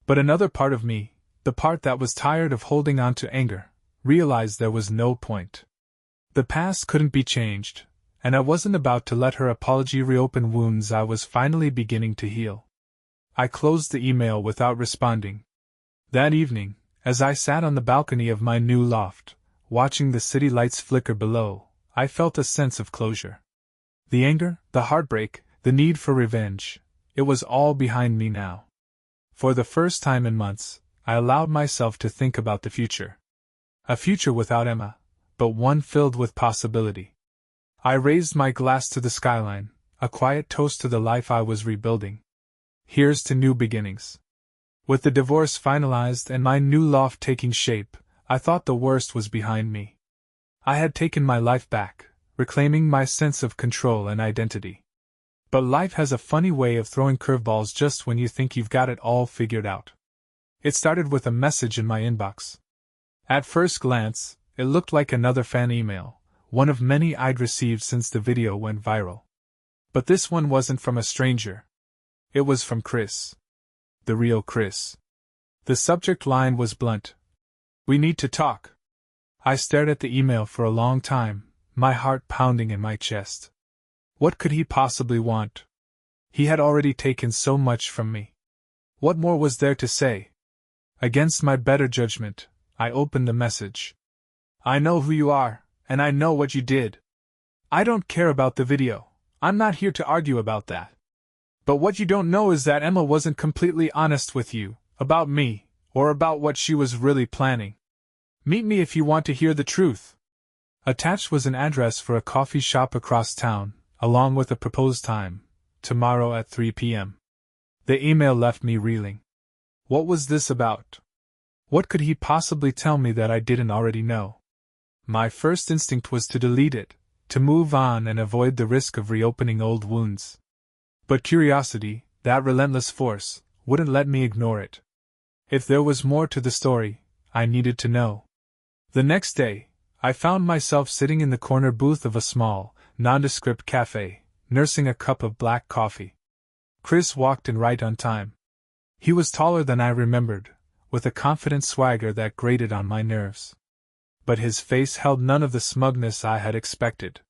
But another part of me, the part that was tired of holding on to anger, realized there was no point. The past couldn't be changed, and I wasn't about to let her apology reopen wounds I was finally beginning to heal. I closed the email without responding. That evening, as I sat on the balcony of my new loft, watching the city lights flicker below, I felt a sense of closure. The anger, the heartbreak, the need for revenge, it was all behind me now. For the first time in months, I allowed myself to think about the future. A future without Emma, but one filled with possibility. I raised my glass to the skyline, a quiet toast to the life I was rebuilding. Here's to new beginnings. With the divorce finalized and my new loft taking shape, I thought the worst was behind me. I had taken my life back, reclaiming my sense of control and identity. But life has a funny way of throwing curveballs just when you think you've got it all figured out. It started with a message in my inbox. At first glance, it looked like another fan email, one of many I'd received since the video went viral. But this one wasn't from a stranger. It was from Chris. The real Chris. The subject line was blunt. "We need to talk." I stared at the email for a long time, my heart pounding in my chest. What could he possibly want? He had already taken so much from me. What more was there to say? Against my better judgment, I opened the message. "I know who you are, and I know what you did. I don't care about the video. I'm not here to argue about that. But what you don't know is that Emma wasn't completely honest with you, about me, or about what she was really planning. Meet me if you want to hear the truth." Attached was an address for a coffee shop across town, along with a proposed time, tomorrow at 3 p.m. The email left me reeling. What was this about? What could he possibly tell me that I didn't already know? My first instinct was to delete it, to move on and avoid the risk of reopening old wounds. But curiosity, that relentless force, wouldn't let me ignore it. If there was more to the story, I needed to know. The next day, I found myself sitting in the corner booth of a small, nondescript cafe, nursing a cup of black coffee. Chris walked in right on time. He was taller than I remembered, with a confident swagger that grated on my nerves. But his face held none of the smugness I had expected.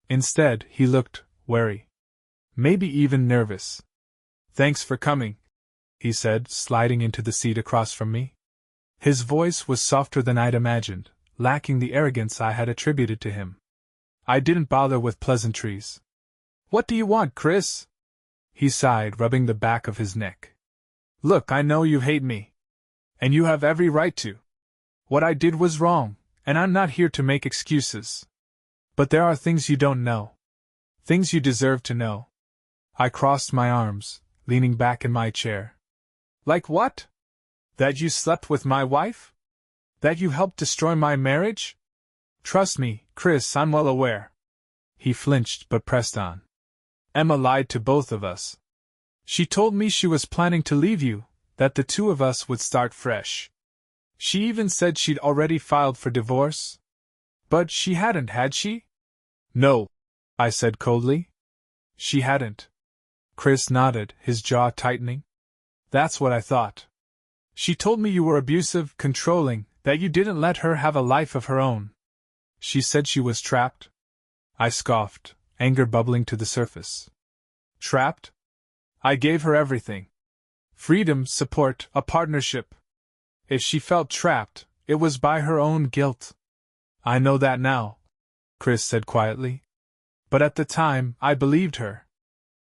Instead, he looked wary. Maybe even nervous. "Thanks for coming," he said, sliding into the seat across from me. His voice was softer than I'd imagined, lacking the arrogance I had attributed to him. I didn't bother with pleasantries. "What do you want, Chris?" he sighed, rubbing the back of his neck. "Look, I know you hate me. And you have every right to. What I did was wrong, and I'm not here to make excuses. But there are things you don't know. Things you deserve to know." I crossed my arms, leaning back in my chair. "Like what? That you slept with my wife? That you helped destroy my marriage? Trust me, Chris, I'm well aware." He flinched but pressed on. "Emma lied to both of us. She told me she was planning to leave you, that the two of us would start fresh. She even said she'd already filed for divorce. But she hadn't, had she?" "No," I said coldly. "She hadn't." Chris nodded, his jaw tightening. "That's what I thought. She told me you were abusive, controlling, that you didn't let her have a life of her own. She said she was trapped." I scoffed, anger bubbling to the surface. "Trapped? I gave her everything. Freedom, support, a partnership. If she felt trapped, it was by her own guilt." "I know that now," Chris said quietly. "But at the time, I believed her.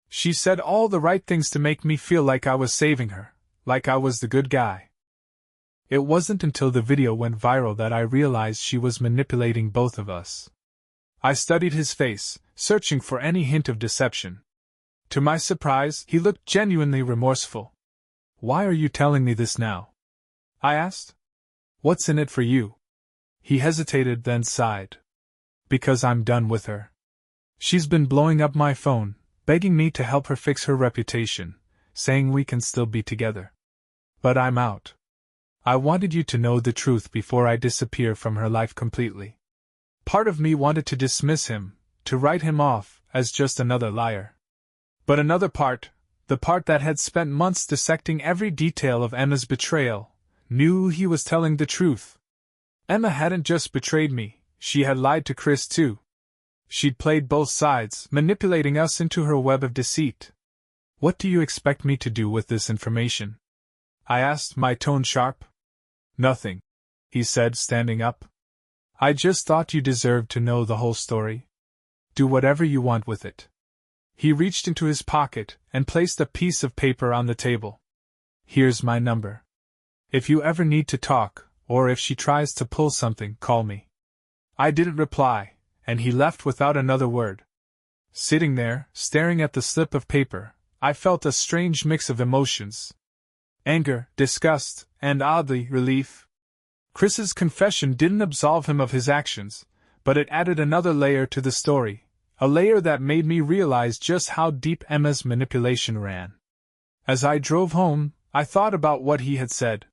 She said all the right things to make me feel like I was saving her, like I was the good guy." It wasn't until the video went viral that I realized she was manipulating both of us. I studied his face, searching for any hint of deception. To my surprise, he looked genuinely remorseful. "Why are you telling me this now?" I asked. "What's in it for you?" He hesitated, then sighed. "Because I'm done with her. She's been blowing up my phone, begging me to help her fix her reputation, saying we can still be together. But I'm out. I wanted you to know the truth before I disappear from her life completely." Part of me wanted to dismiss him, to write him off as just another liar. But another part, the part that had spent months dissecting every detail of Emma's betrayal, knew he was telling the truth. Emma hadn't just betrayed me, she had lied to Chris too. She'd played both sides, manipulating us into her web of deceit. "What do you expect me to do with this information?" I asked, my tone sharp. "Nothing," he said, standing up. I just thought you deserved to know the whole story. Do whatever you want with it. He reached into his pocket and placed a piece of paper on the table. Here's my number. If you ever need to talk, or if she tries to pull something, call me. I didn't reply, and he left without another word. Sitting there, staring at the slip of paper, I felt a strange mix of emotions. Anger, disgust, and oddly, relief. Chris's confession didn't absolve him of his actions, but it added another layer to the story, a layer that made me realize just how deep Emma's manipulation ran. As I drove home, I thought about what he had said.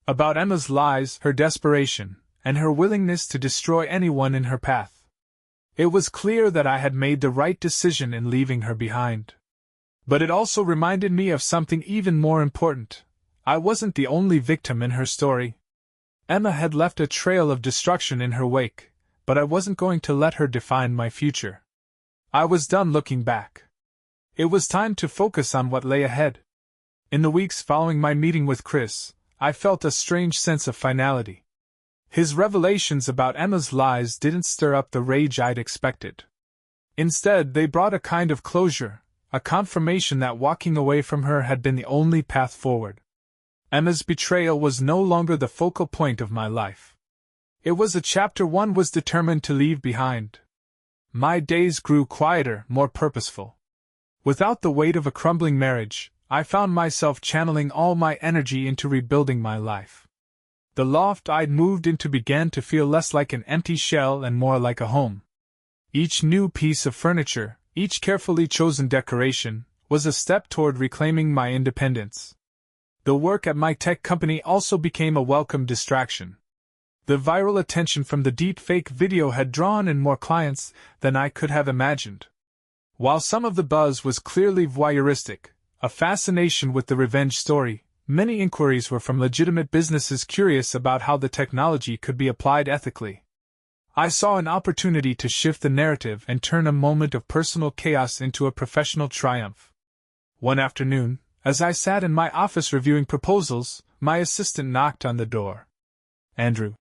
About Emma's lies, her desperation, and her willingness to destroy anyone in her path. It was clear that I had made the right decision in leaving her behind. But it also reminded me of something even more important. I wasn't the only victim in her story. Emma had left a trail of destruction in her wake, but I wasn't going to let her define my future. I was done looking back. It was time to focus on what lay ahead. In the weeks following my meeting with Chris, I felt a strange sense of finality. His revelations about Emma's lies didn't stir up the rage I'd expected. Instead, they brought a kind of closure, a confirmation that walking away from her had been the only path forward. Emma's betrayal was no longer the focal point of my life. It was a chapter one was determined to leave behind. My days grew quieter, more purposeful. Without the weight of a crumbling marriage, I found myself channeling all my energy into rebuilding my life. The loft I'd moved into began to feel less like an empty shell and more like a home. Each new piece of furniture, each carefully chosen decoration, was a step toward reclaiming my independence. The work at my tech company also became a welcome distraction. The viral attention from the deepfake video had drawn in more clients than I could have imagined. While some of the buzz was clearly voyeuristic, a fascination with the revenge story, many inquiries were from legitimate businesses curious about how the technology could be applied ethically. I saw an opportunity to shift the narrative and turn a moment of personal chaos into a professional triumph. One afternoon, as I sat in my office reviewing proposals, my assistant knocked on the door. "Andrew,"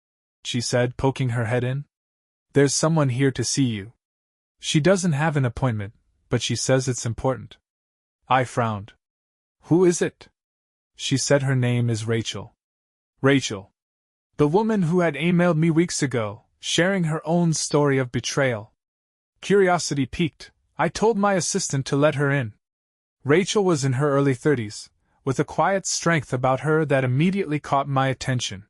she said, poking her head in. "There's someone here to see you. She doesn't have an appointment, but she says it's important." I frowned. "Who is it?" She said her name is Rachel. Rachel. The woman who had emailed me weeks ago, sharing her own story of betrayal. Curiosity piqued, I told my assistant to let her in. Rachel was in her early 30s, with a quiet strength about her that immediately caught my attention.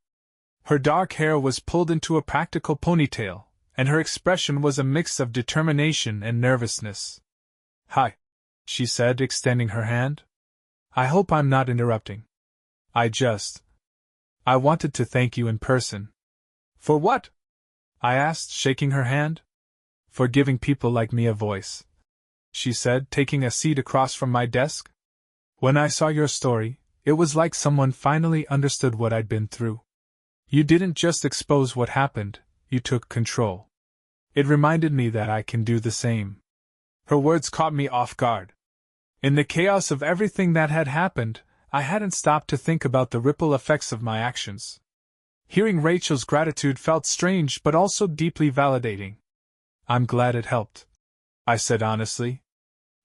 Her dark hair was pulled into a practical ponytail, and her expression was a mix of determination and nervousness. "Hi," she said, extending her hand. "I hope I'm not interrupting. I wanted to thank you in person." "For what?" I asked, shaking her hand. "For giving people like me a voice," she said, taking a seat across from my desk. "When I saw your story, it was like someone finally understood what I'd been through. You didn't just expose what happened, you took control. It reminded me that I can do the same." Her words caught me off guard. In the chaos of everything that had happened, I hadn't stopped to think about the ripple effects of my actions. Hearing Rachel's gratitude felt strange but also deeply validating. "I'm glad it helped," I said honestly.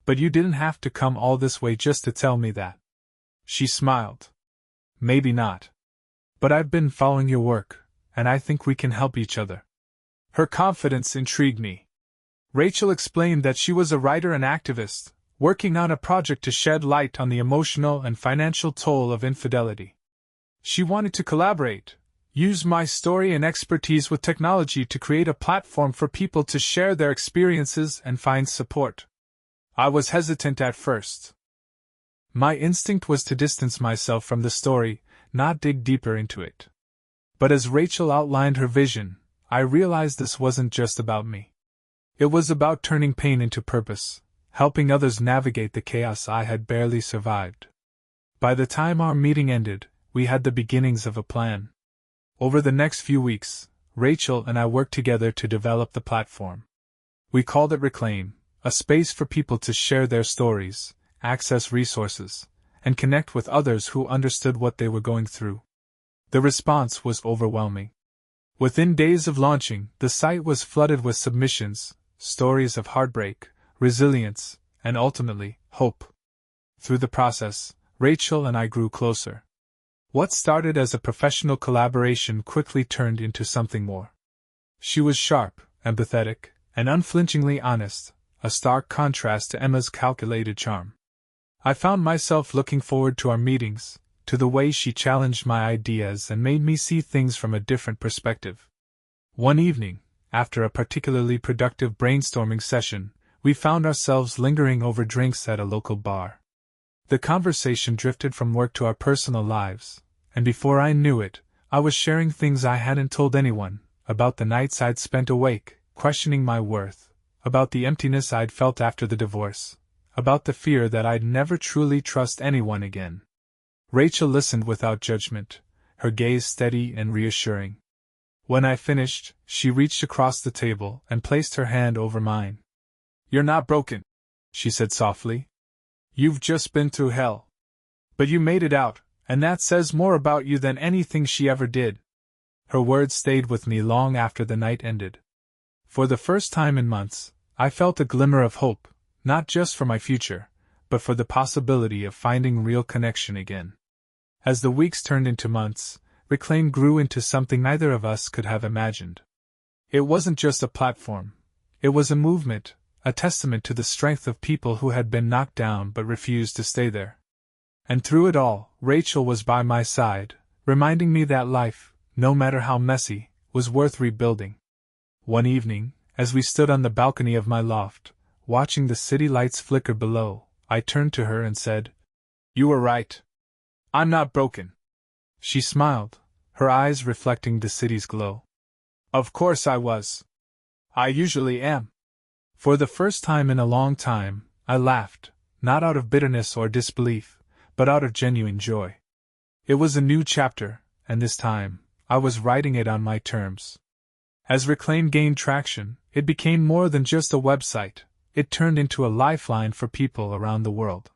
"But you didn't have to come all this way just to tell me that." She smiled. "Maybe not. But I've been following your work, and I think we can help each other." Her confidence intrigued me. Rachel explained that she was a writer and activist, working on a project to shed light on the emotional and financial toll of infidelity. She wanted to collaborate, use my story and expertise with technology to create a platform for people to share their experiences and find support. I was hesitant at first. My instinct was to distance myself from the story, not dig deeper into it. But as Rachel outlined her vision, I realized this wasn't just about me. It was about turning pain into purpose, helping others navigate the chaos I had barely survived. By the time our meeting ended, we had the beginnings of a plan. Over the next few weeks, Rachel and I worked together to develop the platform. We called it Reclaim, a space for people to share their stories, access resources, and connect with others who understood what they were going through. The response was overwhelming. Within days of launching, the site was flooded with submissions, stories of heartbreak, resilience, and ultimately, hope. Through the process, Rachel and I grew closer. What started as a professional collaboration quickly turned into something more. She was sharp, empathetic, and unflinchingly honest, a stark contrast to Emma's calculated charm. I found myself looking forward to our meetings, to the way she challenged my ideas and made me see things from a different perspective. One evening, after a particularly productive brainstorming session, we found ourselves lingering over drinks at a local bar. The conversation drifted from work to our personal lives, and before I knew it, I was sharing things I hadn't told anyone, about the nights I'd spent awake, questioning my worth, about the emptiness I'd felt after the divorce, about the fear that I'd never truly trust anyone again. Rachel listened without judgment, her gaze steady and reassuring. When I finished, she reached across the table and placed her hand over mine. "You're not broken," she said softly. "You've just been through hell. But you made it out, and that says more about you than anything she ever did." Her words stayed with me long after the night ended. For the first time in months, I felt a glimmer of hope, not just for my future, but for the possibility of finding real connection again. As the weeks turned into months, Reclaim grew into something neither of us could have imagined. It wasn't just a platform. It was a movement, a testament to the strength of people who had been knocked down but refused to stay there. And through it all, Rachel was by my side, reminding me that life, no matter how messy, was worth rebuilding. One evening, as we stood on the balcony of my loft, watching the city lights flicker below, I turned to her and said, "You were right. I'm not broken." She smiled, her eyes reflecting the city's glow. "Of course I was. I usually am." For the first time in a long time, I laughed, not out of bitterness or disbelief, but out of genuine joy. It was a new chapter, and this time, I was writing it on my terms. As Reclaim gained traction, it became more than just a website. It turned into a lifeline for people around the world.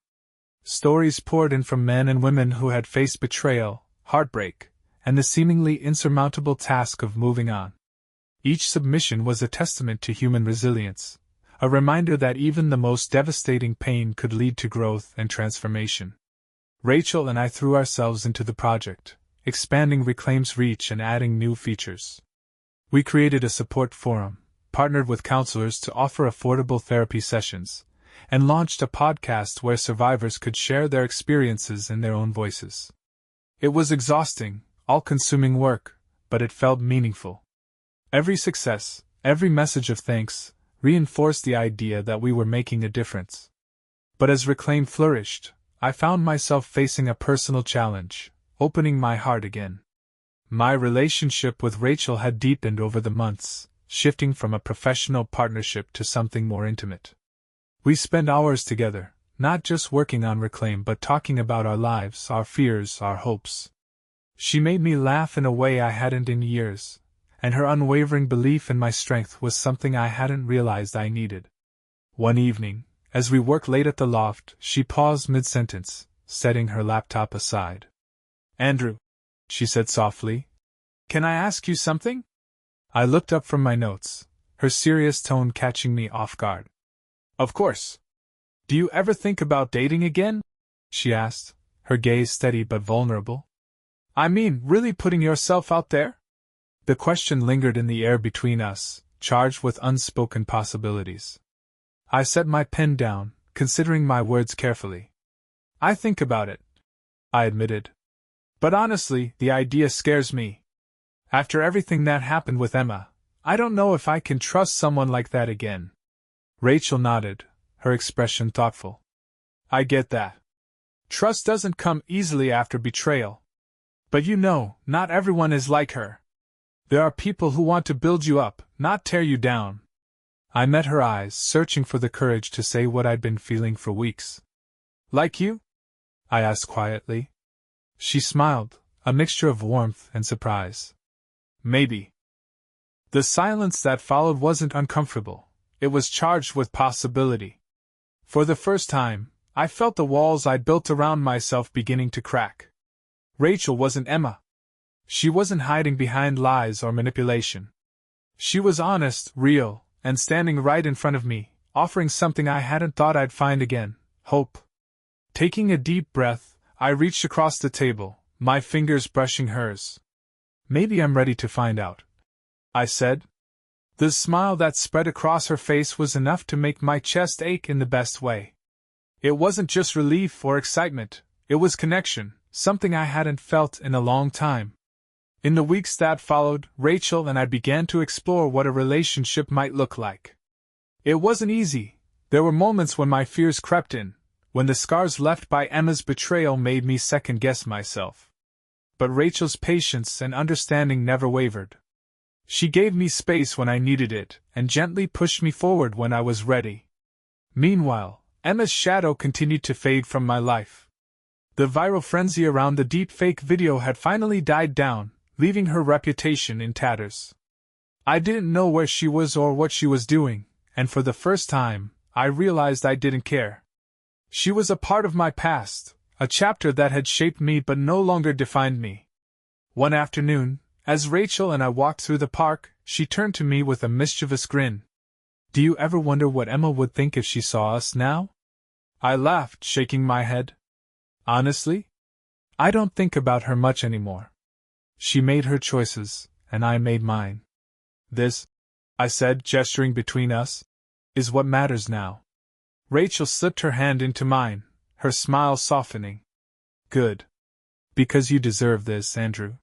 Stories poured in from men and women who had faced betrayal, heartbreak, and the seemingly insurmountable task of moving on. Each submission was a testament to human resilience, a reminder that even the most devastating pain could lead to growth and transformation. Rachel and I threw ourselves into the project, expanding Reclaim's reach and adding new features. We created a support forum, partnered with counselors to offer affordable therapy sessions, and launched a podcast where survivors could share their experiences in their own voices. It was exhausting, all-consuming work, but it felt meaningful. Every success, every message of thanks, reinforced the idea that we were making a difference. But as Reclaim flourished, I found myself facing a personal challenge, opening my heart again. My relationship with Rachel had deepened over the months, shifting from a professional partnership to something more intimate. We spent hours together, not just working on Reclaim but talking about our lives, our fears, our hopes. She made me laugh in a way I hadn't in years, and her unwavering belief in my strength was something I hadn't realized I needed. One evening, as we worked late at the loft, she paused mid-sentence, setting her laptop aside. "Andrew," she said softly, "can I ask you something?" I looked up from my notes, her serious tone catching me off guard. "Of course. Do you ever think about dating again?" she asked, her gaze steady but vulnerable. "I mean, really putting yourself out there?" The question lingered in the air between us, charged with unspoken possibilities. I set my pen down, considering my words carefully. "I think about it," I admitted. "But honestly, the idea scares me. After everything that happened with Emma, I don't know if I can trust someone like that again." Rachel nodded, her expression thoughtful. "I get that. Trust doesn't come easily after betrayal. But you know, not everyone is like her. There are people who want to build you up, not tear you down." I met her eyes, searching for the courage to say what I'd been feeling for weeks. "Like you?" I asked quietly. She smiled, a mixture of warmth and surprise. "Maybe." The silence that followed wasn't uncomfortable. It was charged with possibility. For the first time, I felt the walls I'd built around myself beginning to crack. Rachel wasn't Emma. She wasn't hiding behind lies or manipulation. She was honest, real, and standing right in front of me, offering something I hadn't thought I'd find again: hope. Taking a deep breath, I reached across the table, my fingers brushing hers. "Maybe I'm ready to find out," I said. The smile that spread across her face was enough to make my chest ache in the best way. It wasn't just relief or excitement, it was connection, something I hadn't felt in a long time. In the weeks that followed, Rachel and I began to explore what a relationship might look like. It wasn't easy. There were moments when my fears crept in, when the scars left by Emma's betrayal made me second-guess myself. But Rachel's patience and understanding never wavered. She gave me space when I needed it, and gently pushed me forward when I was ready. Meanwhile, Emma's shadow continued to fade from my life. The viral frenzy around the deepfake video had finally died down, leaving her reputation in tatters. I didn't know where she was or what she was doing, and for the first time, I realized I didn't care. She was a part of my past, a chapter that had shaped me but no longer defined me. One afternoon, as Rachel and I walked through the park, she turned to me with a mischievous grin. "Do you ever wonder what Emma would think if she saw us now?" I laughed, shaking my head. "Honestly? I don't think about her much anymore. She made her choices, and I made mine. This," I said, gesturing between us, "is what matters now." Rachel slipped her hand into mine, her smile softening. "Good. Because you deserve this, Andrew.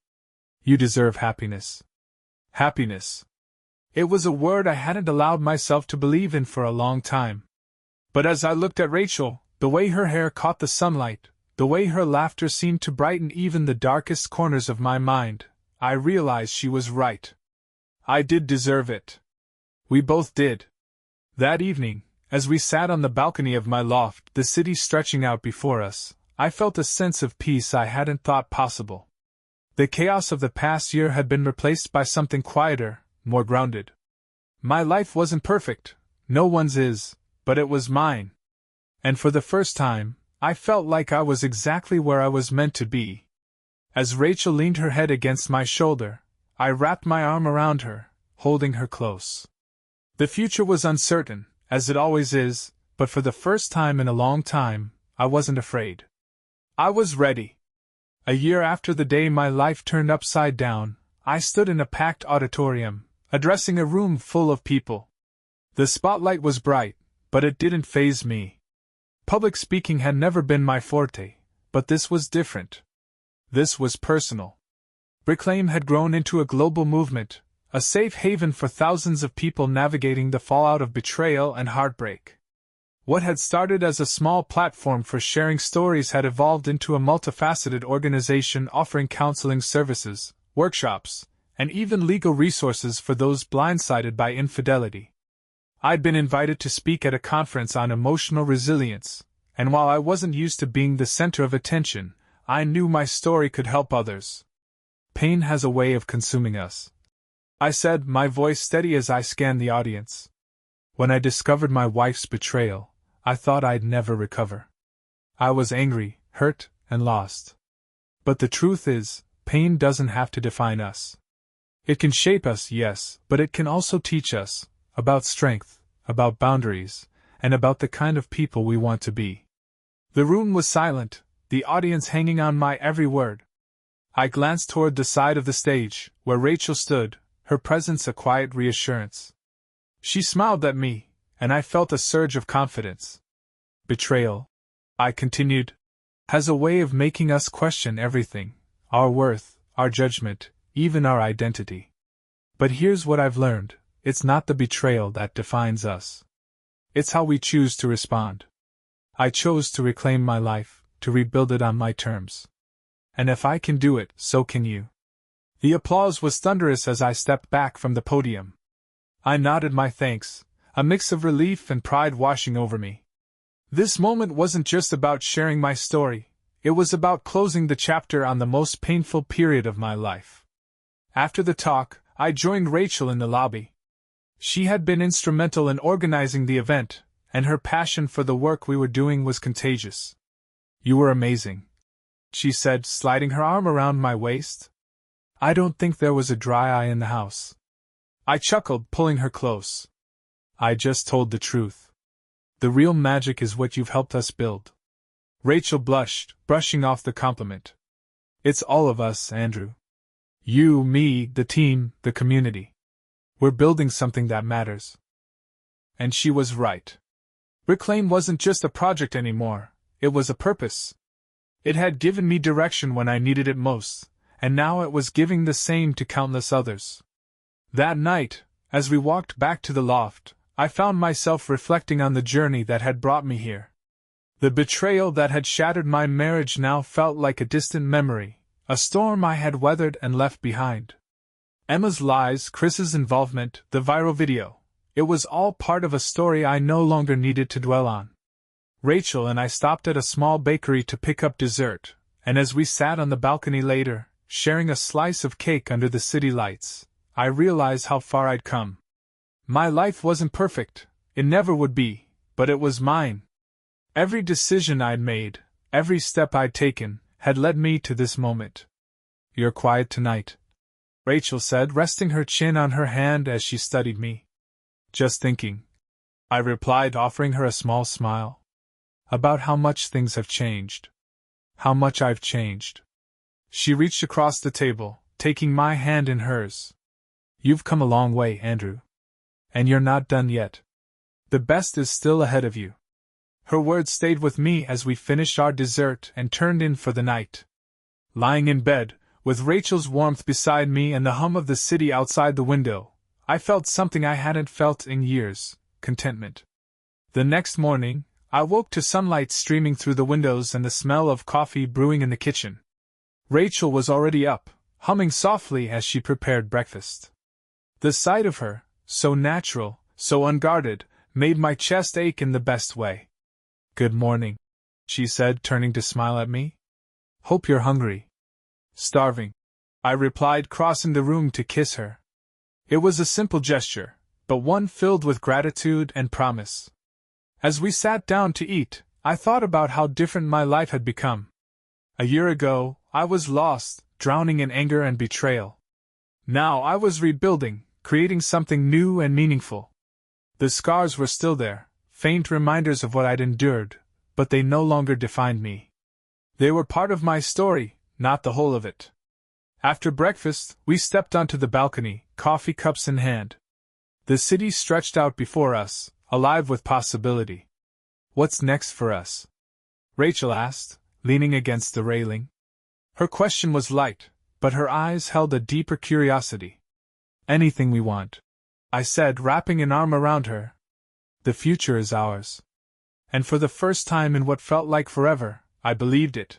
You deserve happiness." Happiness. It was a word I hadn't allowed myself to believe in for a long time. But as I looked at Rachel, the way her hair caught the sunlight, the way her laughter seemed to brighten even the darkest corners of my mind, I realized she was right. I did deserve it. We both did. That evening, as we sat on the balcony of my loft, the city stretching out before us, I felt a sense of peace I hadn't thought possible. The chaos of the past year had been replaced by something quieter, more grounded. My life wasn't perfect, no one's is, but it was mine. And for the first time, I felt like I was exactly where I was meant to be. As Rachel leaned her head against my shoulder, I wrapped my arm around her, holding her close. The future was uncertain, as it always is, but for the first time in a long time, I wasn't afraid. I was ready. A year after the day my life turned upside down, I stood in a packed auditorium, addressing a room full of people. The spotlight was bright, but it didn't faze me. Public speaking had never been my forte, but this was different. This was personal. Reclaim had grown into a global movement, a safe haven for thousands of people navigating the fallout of betrayal and heartbreak. What had started as a small platform for sharing stories had evolved into a multifaceted organization offering counseling services, workshops, and even legal resources for those blindsided by infidelity. I'd been invited to speak at a conference on emotional resilience, and while I wasn't used to being the center of attention, I knew my story could help others. "Pain has a way of consuming us," I said, my voice steady as I scanned the audience. "When I discovered my wife's betrayal, I thought I'd never recover. I was angry, hurt, and lost. But the truth is, pain doesn't have to define us. It can shape us, yes, but it can also teach us about strength, about boundaries, and about the kind of people we want to be." The room was silent, the audience hanging on my every word. I glanced toward the side of the stage, where Rachel stood, her presence a quiet reassurance. She smiled at me, and I felt a surge of confidence. "Betrayal," I continued, "has a way of making us question everything, our worth, our judgment, even our identity. But here's what I've learned, it's not the betrayal that defines us. It's how we choose to respond. I chose to reclaim my life, to rebuild it on my terms. And if I can do it, so can you." The applause was thunderous as I stepped back from the podium. I nodded my thanks, a mix of relief and pride washing over me. This moment wasn't just about sharing my story, it was about closing the chapter on the most painful period of my life. After the talk, I joined Rachel in the lobby. She had been instrumental in organizing the event, and her passion for the work we were doing was contagious. "You were amazing," she said, sliding her arm around my waist. I don't think there was a dry eye in the house. I chuckled, pulling her close. I just told the truth. The real magic is what you've helped us build. Rachel blushed, brushing off the compliment. It's all of us, Andrew. You, me, the team, the community. We're building something that matters. And she was right. Brick Lane wasn't just a project anymore, it was a purpose. It had given me direction when I needed it most, and now it was giving the same to countless others. That night, as we walked back to the loft, I found myself reflecting on the journey that had brought me here. The betrayal that had shattered my marriage now felt like a distant memory, a storm I had weathered and left behind. Emma's lies, Chris's involvement, the viral video. It was all part of a story I no longer needed to dwell on. Rachel and I stopped at a small bakery to pick up dessert, and as we sat on the balcony later, sharing a slice of cake under the city lights, I realized how far I'd come. My life wasn't perfect, it never would be, but it was mine. Every decision I'd made, every step I'd taken, had led me to this moment. You're quiet tonight, Rachel said, resting her chin on her hand as she studied me. Just thinking, I replied, offering her a small smile. About how much things have changed. How much I've changed. She reached across the table, taking my hand in hers. You've come a long way, Andrew. And you're not done yet. The best is still ahead of you. Her words stayed with me as we finished our dessert and turned in for the night. Lying in bed, with Rachel's warmth beside me and the hum of the city outside the window, I felt something I hadn't felt in years, contentment. The next morning, I woke to sunlight streaming through the windows and the smell of coffee brewing in the kitchen. Rachel was already up, humming softly as she prepared breakfast. The sight of her, so natural, so unguarded, made my chest ache in the best way. Good morning, she said, turning to smile at me. Hope you're hungry. Starving, I replied, crossing the room to kiss her. It was a simple gesture, but one filled with gratitude and promise. As we sat down to eat, I thought about how different my life had become. A year ago, I was lost, drowning in anger and betrayal. Now I was rebuilding, creating something new and meaningful. The scars were still there, faint reminders of what I'd endured, but they no longer defined me. They were part of my story, not the whole of it. After breakfast, we stepped onto the balcony, coffee cups in hand. The city stretched out before us, alive with possibility. What's next for us? Rachel asked, leaning against the railing. Her question was light, but her eyes held a deeper curiosity. Anything we want, I said, wrapping an arm around her. The future is ours. And for the first time in what felt like forever, I believed it.